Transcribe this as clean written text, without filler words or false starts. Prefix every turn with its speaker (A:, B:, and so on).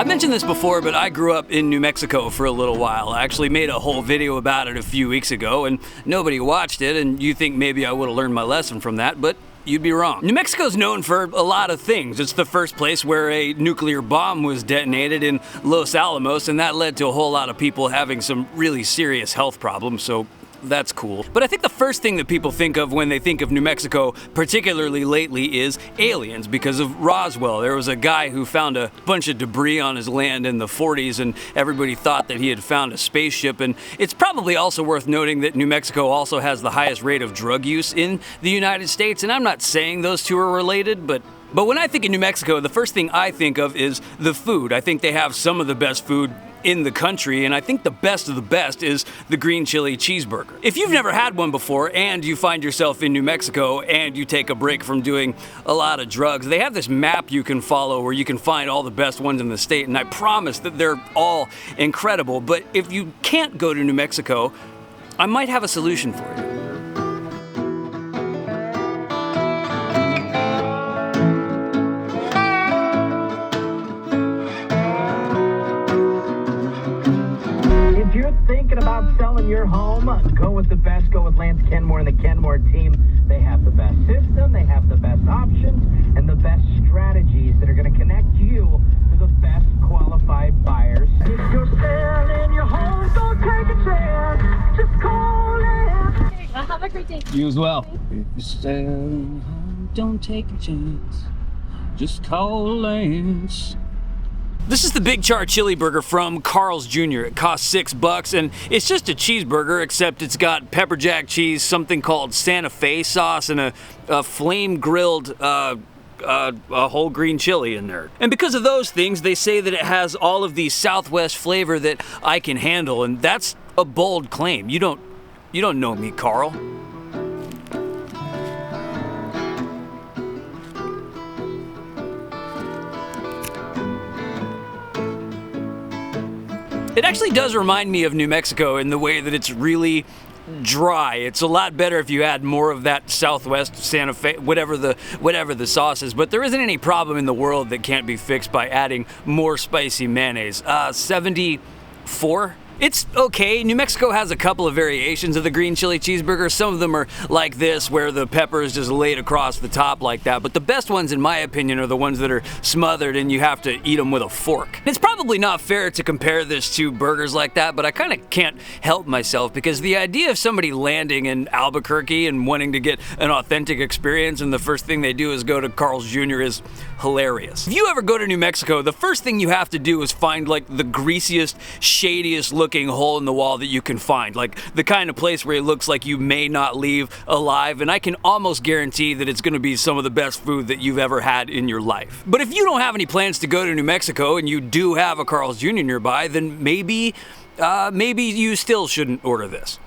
A: I've mentioned this before, but I grew up in New Mexico for a little while. I actually made a whole video about it a few weeks ago, and nobody watched it, and you think maybe I would have learned my lesson from that, but you'd be wrong. New Mexico's known for a lot of things. It's the first place where a nuclear bomb was detonated in Los Alamos, and that led to a whole lot of people having some really serious health problems, so that's cool. But I think the first thing that people think of when they think of New Mexico, particularly lately, is aliens because of Roswell. There was a guy who found a bunch of debris on his land in the 40s, and everybody thought that he had found a spaceship. And it's probably also worth noting that New Mexico also has the highest rate of drug use in the United States. And I'm not saying those two are related, but when I think of New Mexico, the first thing I think of is the food. I think they have some of the best food in the country, and I think the best of the best is the green chili cheeseburger. If you've never had one before and you find yourself in New Mexico and you take a break from doing a lot of drugs, they have this map you can follow where you can find all the best ones in the state, and I promise that they're all incredible. But if you can't go to New Mexico, I might have a solution for you.
B: Thinking about selling your home? Go with the best. Go with Lance Kenmore and the Kenmore team. They have the best system, they have the best options, and the best strategies that are going to connect you to the best qualified buyers. If you're selling your home, don't take a chance. Just call Lance.
C: Have a great day.
A: You as well. If you're selling home, don't take a chance. Just call Lance. This is the Big Char chili burger from Carl's Jr. It costs $6, and it's just a cheeseburger, except it's got pepper jack cheese, something called Santa Fe sauce, and a flame grilled a whole green chili in there. And because of those things, they say that it has all of the Southwest flavor that I can handle, and that's a bold claim. You don't know me, Carl. It actually does remind me of New Mexico in the way that it's really dry. It's a lot better if you add more of that Southwest Santa Fe, whatever the sauce is, but there isn't any problem in the world that can't be fixed by adding more spicy mayonnaise. 74? It's okay. New Mexico has a couple of variations of the green chili cheeseburger. Some of them are like this, where the pepper is just laid across the top like that. But the best ones, in my opinion, are the ones that are smothered and you have to eat them with a fork. It's probably not fair to compare this to burgers like that, but I kind of can't help myself because the idea of somebody landing in Albuquerque and wanting to get an authentic experience and the first thing they do is go to Carl's Jr. is hilarious. If you ever go to New Mexico, the first thing you have to do is find like the greasiest, shadiest looking hole in the wall that you can find, like the kind of place where it looks like you may not leave alive, and I can almost guarantee that it's going to be some of the best food that you've ever had in your life. But if you don't have any plans to go to New Mexico and you do have a Carl's Jr. nearby, then maybe you still shouldn't order this.